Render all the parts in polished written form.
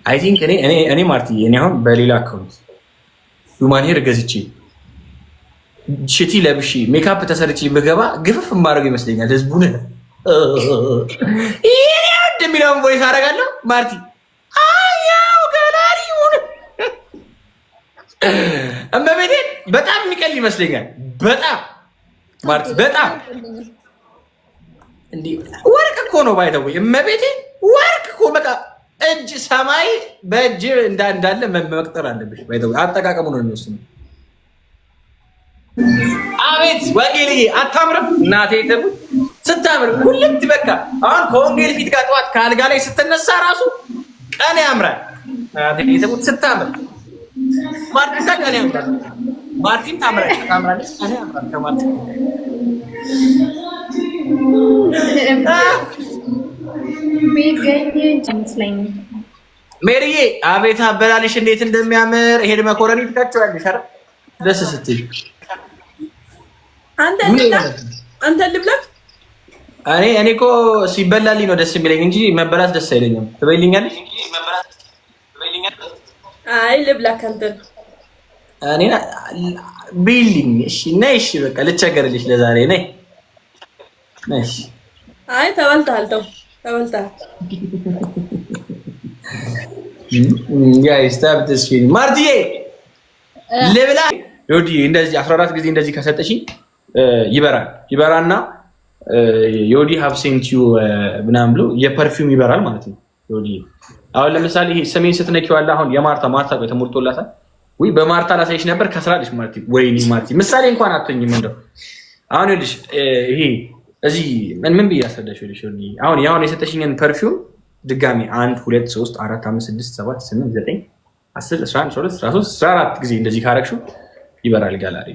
አይ ቲንክ እኔ ማርቲ እኔ አሁን በሌላ አካውንት ሁማን ሄር ገዝቼ ሽቲ ለብሼ ሜካፕ ተሰርቼ ብገባ ግፍፍ ማድረግ ይመስለኛል ህዝቡን ይሄ እንደሚለውን ቮይስ አደርጋለሁ። ማርቲ አያው ገላሪውን እመቤቴ በጣም የሚቀል ይመስለኛል። በጣም ማርቲ በጣም እንዴ ወርቅ እኮ ነው ባይተው እመቤቴ ወርቅ እኮ በቃ እጅ ሰማይ በእጅ እንዳለ መቅጠር አለብሽ። ባይተው አጠቃቀሙ ነው የሚወስነው። አቤት ወንጌልዬ አታምርም? እናቴ ተቡ ስታምር ሁለት በቃ አሁን ከወንጌል ፊት ጋር ጠዋት ከአልጋ ላይ ስትነሳ ራሱ ቀን ያምራል። እናቴ ተቡ ስታምር ማርቲን ቀን ያምራል። ማርቲን ታምራለች ቀን ያምራል ከማርቲን ሜሪዬ አቤት አበላልሽ እንዴት እንደሚያምር ይሄድ መኮረኒ ትካቸዋለሽ። ኧረ ደስ ስትይ አንተ ልብላ። እኔ እኮ ሲበላልኝ ነው ደስ የሚለኝ እንጂ መበላት ደስ አይለኝም። ትበይልኛለሽ? አይ ልብላ ካንተ እኔ ቢልኝ እሺ ነይ። እሺ በቃ ልቸገርልሽ ለዛሬ ነይ ነይ። አይ ተበልተሃል፣ ተበልተሃል። ጋይስ ታብትስ ፊልም ማርቲዬ ልብላ። ዮዲ እንደዚህ 14 ጊዜ እንደዚህ ከሰጠሽኝ ይበራና ዮዲ ሃቭ ሴንት ዩ ምናምን ብሎ የፐርፊውም ይበራል ማለት ነው። ዮዲ አሁን ለምሳሌ ይሄ ሰሜን ስትነኪው አለ አሁን የማርታ ተሞልቶላታል ወይ በማርታ ላሳይሽ ነበር ከስራልሽ ማርቲ። ወይኔ ማርቲ ምሳሌ እንኳን አትሆኝም እንደው አሁን ይልሽ ይሄ እዚህ ምን ብዬ አስረዳሽ ይልሽ አሁን ያው የሰጠሽኝን ፐርፊውም ድጋሚ 1 2 3 4 5 6 7 8 9 10 11 12 13 14 ጊዜ እንደዚህ ካረግሽው ይበራል ጋላሪ።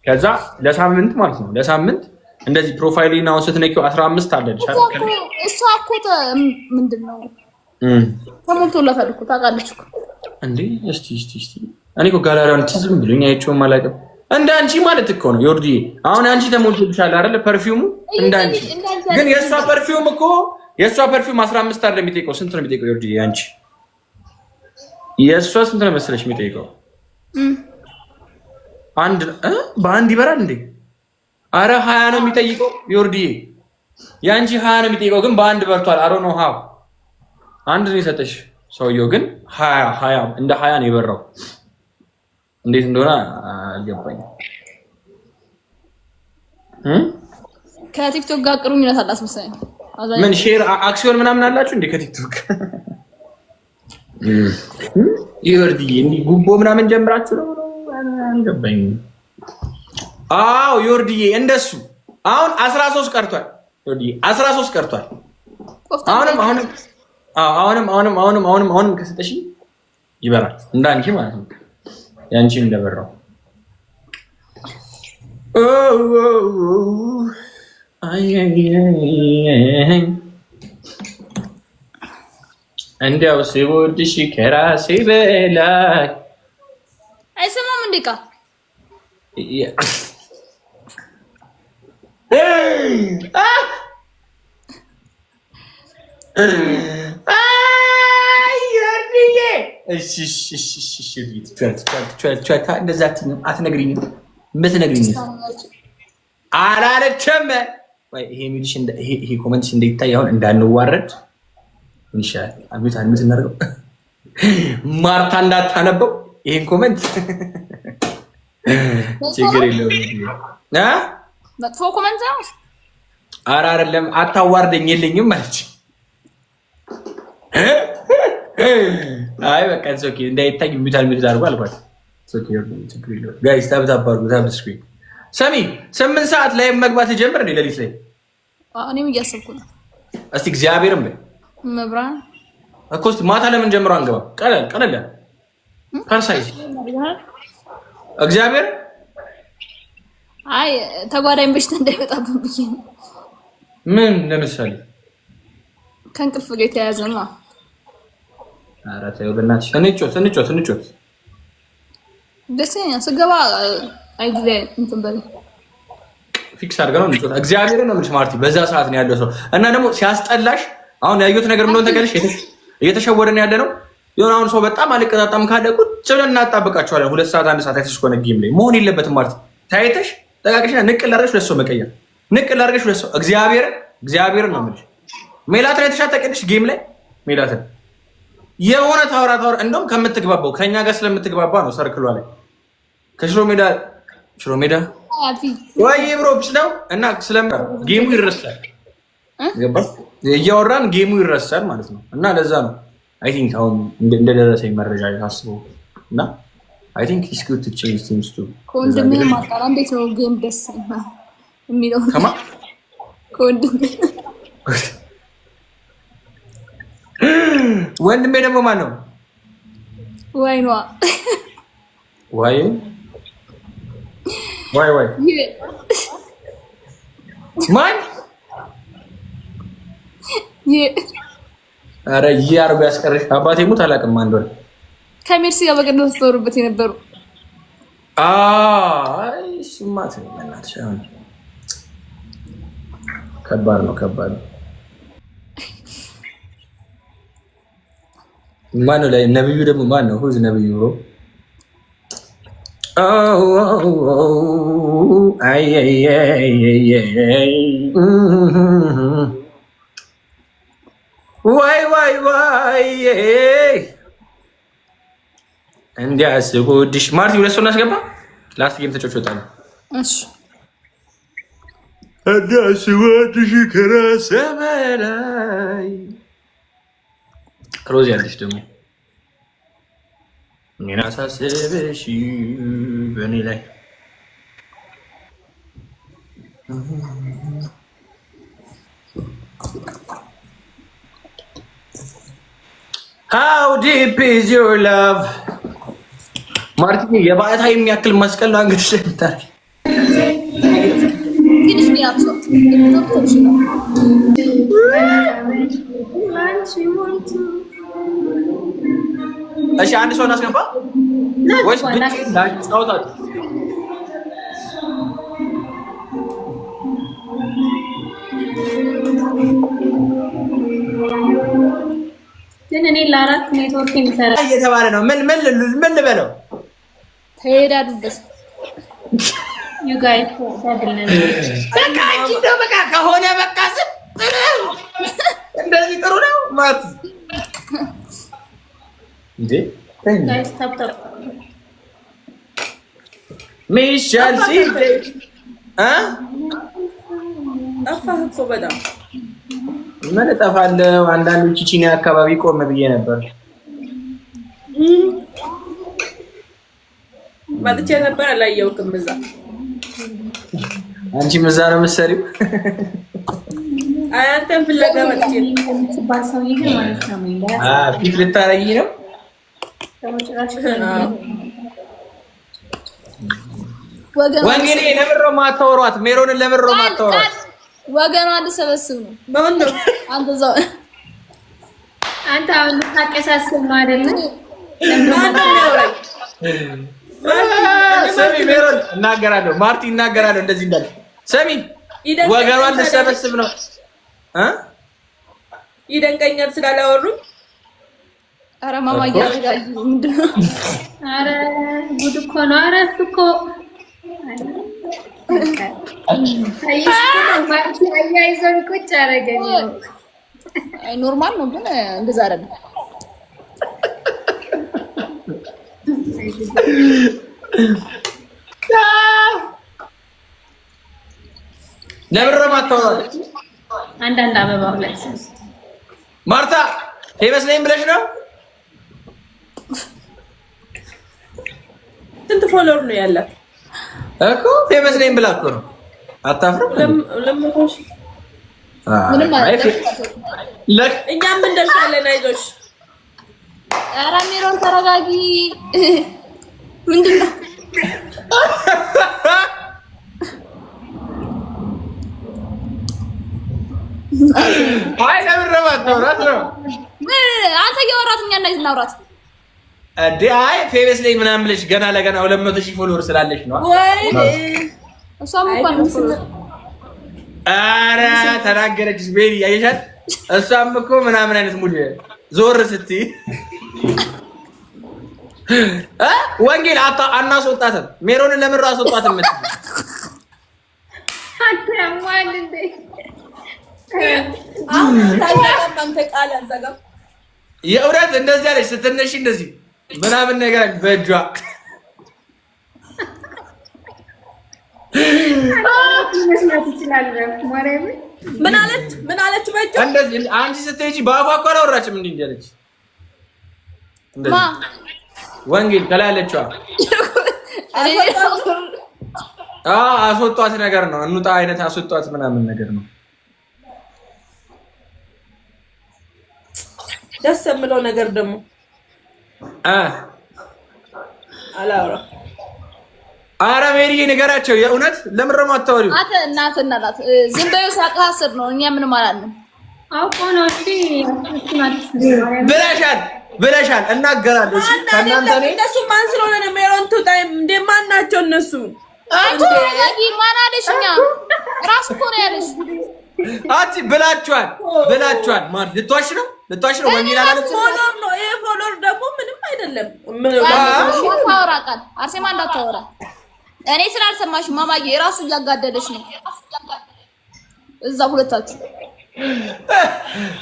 ከዛ ለሳምንት ማለት ነው ለሳምንት እንደዚህ ፕሮፋይሊን አሁን ስትነኪው 15 አለልሽ አይደል? እሷ እኮ ምንድነው ተሞልቶላታል እኮ ታውቃለች እኮ እንዴ። እስቲ እኔ እኮ ጋላሪውን ትዝም ብሎኝ አይቼውም አላውቅም። እንዳንቺ ማለት እኮ ነው ዮርዲ። አሁን አንቺ ተሞልቶልሻል አይደል ፐርፊውሙ እንዳንቺ። ግን የእሷ ፐርፊውም 15 አይደል የሚጠይቀው? ስንት ነው የሚጠይቀው ዮርዲ? አንቺ የእሷ ስንት ነው መሰለሽ የሚጠይቀው? በአንድ ይበራል እንዴ? አረ 20 ነው የሚጠይቀው ዮርዲ። የአንቺ 20 ነው የሚጠይቀው ግን በአንድ በርቷል። አሮ ነው ሃው አንድ ነው የሰጠሽ ሰውየው ግን 20 እንደ 20 ነው የበራው። እንዴት እንደሆነ አልገባኝም። ከቲክቶክ ጋር ቅሩኝነት አላት መሰለኝ። ምን ሼር አክሲዮን ምናምን አላችሁ እንዴ ከቲክቶክ? ዮርዲ እንዲ ጉቦ ምናምን ጀምራችሁ ነው? አልገባኝም። አዎ ዮርዲዬ እንደሱ አሁን 13 ቀርቷል። ዮርዲ 13 ቀርቷል። አሁንም ከሰጠሽ ይበራል እንዳንቺ ማለት ነው። ያንቺ እንደበራው እንዲያው ሲወድሽ ከራሴ በላይ አይሰማም እንዴ? ቃ እንደዛ አትነግሪኝም? የምትነግሪኝ አላለችም። ይሄ ኮመንትሽ እንዳይታይ አሁን እንዳንዋረድ ይሻላል። አቤት አልምት እናደርገው ማርታ እንዳታነበው ይሄን ኮመንት ችግር የለውም። መጥፎ ኮመንት ነው። ኧረ አይደለም አታዋርደኝ የለኝም ማለች። አይ በቃ ኦኬ እንዳይታይ ሚታል አድርጎ አልኳት። ኦኬ ችግር የለውም ጋይስ ታብታብ አድርጉ። ታብ ስክሪን ሰሚ 8 ሰዓት ላይ መግባት ጀምር እንደ ሌሊት ላይ እኔም እያሰብኩ ነው። እስቲ እግዚአብሔርም መብራን እኮ እስቲ ማታ ለምን ጀምሮ አንገባ? ቀለል ፐርሳይዝ እግዚአብሔር አይ ተጓዳኝ በሽታ እንዳይመጣብን ብዬ ነው። ምን ለምሳሌ ከእንቅልፍ ጋር የተያያዘ ነው። ኧረ ተይው በእናትሽ እንጮት ደስ ይለኛል ስገባ አይዲያ እንትን በል ፊክስ አድርገን ነው እንጮት። እግዚአብሔር ነው የምልሽ ማርቲ፣ በዛ ሰዓት ነው ያለው ሰው እና ደግሞ ሲያስጠላሽ አሁን ያየሁት ነገር ምን ሆነ ተቀልሽ እየተሸወደን ያለ ነው። የሆነ አሁን ሰው በጣም አልቀጣጣም ካለ ቁጭ ብለን እናጣብቃቸዋለን። 2 ሰዓት 1 ሰዓት አይተሽ ከሆነ ጌም ላይ መሆን የለበትም ማለት ታይተሽ ጠቃቅሽና ንቅል አድርገሽ ለሰው መቀየር ንቅል አድርገሽ ለሰው እግዚአብሔርን ነው የምልሽ። ሜላትን የተሻጠቀልሽ ጌም ላይ ሜላትን የሆነ ታወራ እንደውም ከምትግባባው ከኛ ጋር ስለምትግባባ ነው። ሰርክሏ ላይ ከሽሮ ሜዳ ወይ ብሮ ብስለው እና ጌሙ ይረሳል። ገባሽ? እያወራን ጌሙ ይረሳል ማለት ነው። እና ለዛ ነው አይ ቲንክ አሁን እንደደረሰኝ መረጃ ታስበው እና አይ ቲንክ ኢትስ ጉድ ቱ ቼንጅ ቲንግስ ቱ ከወንድሜ ማጣራ እንዴት ነው ጌም ደስ የሚለው ከወንድሜ ወንድሜ ደግሞ ማን ነው? ዋይ ማን? ኧረ አርጎ ያስቀርሽ። አባቴ ሙት አላውቅም። አንድ ወር ከሜርሲ ጋር በቀደም ስትወሩበት የነበሩ አይ ስማት እናትሽ ከባድ ነው። ማን ነው ላይ ነብዩ ደግሞ ማን ነው? ሁዝ ነብዩ ብሮ ዋይ እንዲያስቡድሽ ማርቲ 2 ሰው እናስገባ። ላስት ጌም ተጫውታ ነው። እሺ እንዲያስቡድሽ ከራስ በላይ ሮዚ ያለሽ ደግሞ እኔን አሳስበሽ በእኔ ላይ How deep is your love? ማርቲ የባዕታ የሚያክል መስቀል ነው አንገትሽ ላይ ታሪ ትንሽ ሚያጥቶ እሺ አንድ ሰው እናስገባ ወይስ ጫውታት? ግን እኔ ለአራት ኔትወርክ የሚሰራ እየተባለ ነው። ምን ልበለው? ተሄዳዱበት you guys ታድልነን በቃ አንቺ ነው በቃ ከሆነ በቃ እንደዚህ ጥሩ ነው ማለት እንዴ? guys ታፕ ሚሻል ሲል ጠፋህ እኮ በጣም ምን እጠፋለሁ? አንዳንዶቹ ቺኒ አካባቢ ቆም ብዬ ነበር። መጥቼ ነበር አላየሁትም። እዛ አንቺም እዛ ነው የምትሰሪው? አንተን ፍለጋ መጥቼ ባሳው ይሄ ማለት ነው። ፊት ልታረጊ ነው? ወንጌኔ ለምሮ ማታወሯት ሜሮንን ለምሮ ማታወሯት ወገኗ ልሰበስብ ነው። ማን ነው? አንተ አሁን ታቀሳስብ ነው አይደል? ሰሚ ሜሮን እናገራለሁ፣ ማርቲ እናገራለሁ። እንደዚህ እንዳለ ሰሚ ወገኗን ልሰበስብ ነው። ይደንቀኛል ስላላወሩ። ኧረ ማማ እያደረጋችሁ ምንድን ነው? ኧረ ጉድ እኮ ነው። ኧረ እሱ እኮ አያይዞን ቁጭ አደረገኝ። አይ ኖርማል ነው ግን እንደዛ አይደለም። ለብሮ ማታወራለች። አንዳንድ አበባው ላይ ማርታ ይመስለኝ ብለሽ ነው። ስንት ፎሎወር ነው ያላት እኮ ይመስለኝ ብላ እኮ ነው። አታፍርም? ለምንሽ ምንም ማለት እኛም እንደርሳለን። አይዞሽ። ኧረ ሜሮን ተረጋጊ። ምንድን ነው? አይ ለምን ረባት ነው አንተ እያወራት እኛ እናይት እናውራት እንዴ? አይ ፌቨስ ላይ ምናምን ብለሽ ገና ለገና 200,000 ፎሎወር ስላለሽ ነው። ወይ እሷም እንኳን ነው። ኧረ ተናገረችሽ ቤሪ ያየሻት። እሷም እኮ ምናምን አይነት ሙድ ዞር ስትይ ወንጌል አናስወጣትም። ሜሮንን ለምን አስወጣትም? የእውነት እንደዚህ አለች ስትነሺ እንደዚህ ምናምን ነገር በእጇ ምን አለች በእጇ እንደዚህ አንቺ ስትሄጂ በአፏ እኮ አላወራችም። እንዲህ አለች ወንጌል ከላይ አለችዋ። አስወጧት ነገር ነው እንውጣ አይነት አስወጧት ምናምን ነገር ነው። ደስ የምለው ነገር ደግሞ አላወራም። ኧረ ሜሪዬ ንገራቸው። የእውነት ለምን ነው የማታወሪው? አንተ እናትና ናት ዝም በይው። ሳቃስር ነው እኛ ምንም አላልንም። አውቆ ነው እሺ ብለሻል እናገራለሁ። እሺ ከእናንተ እኔ እነሱ ማን ስለሆነ ነው ሜሮን ትውጣ እንደ ማን ናቸው እነሱ? አንቺ ማን አለሽ? እኛ ራስ እኮ ነው ያለሽ። አቲ ብላችኋል። ማን ልትዋሽ ነው ወንጌል አላለች። ፎሎር ነው ይሄ ፎሎር ደግሞ ምንም አይደለም። ታወራ ቃል አርሴማ እንዳታወራ። እኔ ስላልሰማሽ ማማዬ ራሱ እያጋደለሽ ነው እዛ ሁለታችሁ።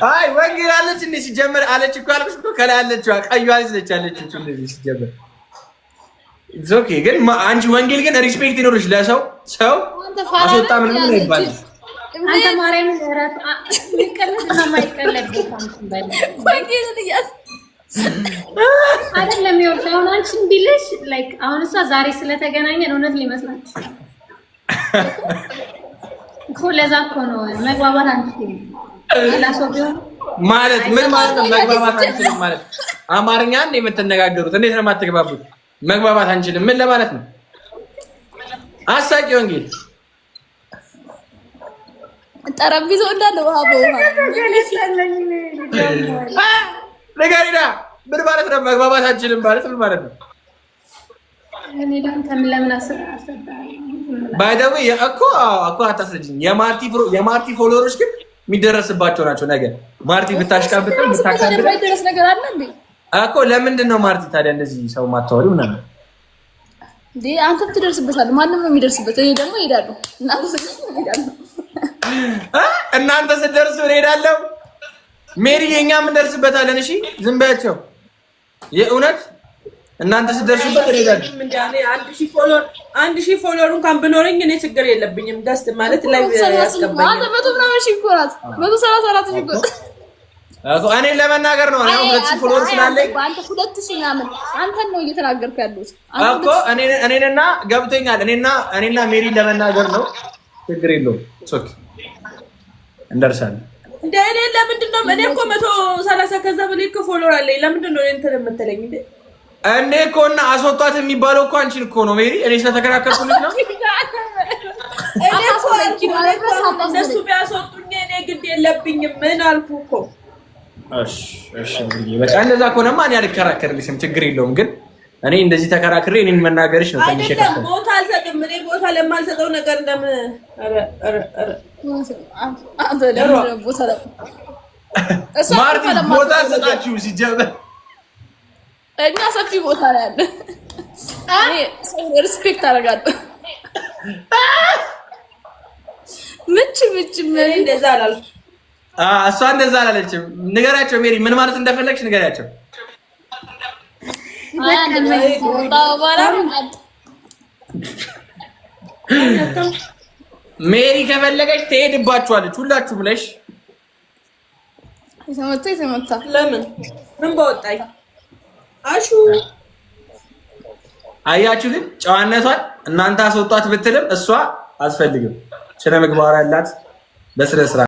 አይ ወንጌል አለች እንዴ ሲጀመር አለች እኮ አልኩሽ እኮ ከላይ አለችው ቀይዋ አለች እንደዚህ ሲጀመር ኦኬ። ግን አንቺ ወንጌል ግን ሪስፔክት ይኖርሽ ለሰው አስወጣ ምንም ነው ይባላል። አንተ ማርያም ዘራት ይቀለድና ማይቀለድ አይደለም ይወጣው አሁን አንቺን ቢልሽ ላይክ አሁን እሷ ዛሬ ስለተገናኘን እውነት ሊመስላችሁ እኮ ለዛ እኮ ነው መግባባት አንችልም ማለት ምን ማለት ነው? መግባባት አንችልም ማለት አማርኛ እንደ የምትነጋገሩት እንዴት ነው የማትግባቡት? መግባባት አንችልም ምን ለማለት ነው? አሳቂ ወንጌል ጠረጴዛው እንዳለ ውሃ በውሃ ነገሪና ምን ማለት ነው? መግባባት አንችልም ማለት ምን ማለት ነው? እኔ ዳንተ ምን ለምን አሰጣኝ ባይደው እኮ አታስረጅኝ። የማርቲ ፎሎወሮች ግን የሚደረስባቸው ናቸው። ነገር ማርቲ ብታሽቃብጥ ደረስ ነገር አለ እንዴ እኮ ለምንድን ነው ማርቲ ታዲያ እንደዚህ ሰው ማታወሪው ምናምን እንዴ? አንተም ትደርስበታለህ። ማንም ነው የሚደርስበት። እኔ ደግሞ እሄዳለሁ። እናንተ ስትደርሱ እሄዳለሁ። ሜሪ የኛም እንደርስበታለን። እሺ ዝም በያቸው። የእውነት እናንተ ስትደርሱበት እሄዳለሁ። አንድ ሺህ ፎሎወር እንኳን ብኖረኝ እኔ ችግር የለብኝም። ደስ ማለት ላይ ያስገባኝ አንተ 100 ምናምን ሺህ እኮ ናት። 134 ሺህ እኮ እኔ ለመናገር ነው። አሁን 2,000 ፎሎወር ስላለኝ አንተ 2,000 ምናምን አንተን ነው እየተናገርኩ ያለሁት እኮ እኔና ገብቶኛል። እኔና ሜሪ ለመናገር ነው። ችግር የለውም። ሶክ እንደርሳለን። እንዴ እኔ ለምንድን ነው እኔ እኮ 130 ከዛ በላይ እኮ ፎሎወር አለኝ። ለምንድን ነው እንትን የምትለኝ እንዴ? እኔ እኮ እና አስወጣት የሚባለው እኮ አንቺን እኮ ነው ሜሪ። እኔ ስለተከራከርኩልሽ ነው። እኔ እኮ እነሱ ቢያስወጡኝ እኔ ግድ የለብኝም። ምን አልኩ እኮ። እሺ በቃ እንደዛ ከሆነማ እኔ አልከራከርልሽም። ችግር የለውም። ግን እኔ እንደዚህ ተከራክሬ እኔን መናገርሽ ነው ትንሽ አይደለም። ቦታ አልሰጥም። እኔ ቦታ ለማልሰጠው ነገር ለምን ማርቲ ቦታ ሰጣችሁ ሲጀመር እኛ ሰፊ ቦታ ላይ አለ። እኔ ሰው ሪስፔክት አደርጋለሁ። ምች እንደዛ አላልኩም። እሷ እንደዛ አላለችም። ንገሪያቸው ሜሪ ምን ማለት እንደፈለግሽ ንገሪያቸው። ሜሪ ከፈለገች ትሄድባችኋለች ሁላችሁም ነሽ። የተመታ ለምን ምን በወጣኝ አሹ አያችሁ። ግን ጨዋነቷን እናንተ አስወጣት ብትልም እሷ አስፈልግም ስነ ምግባር ያላት በስነ ስርዓት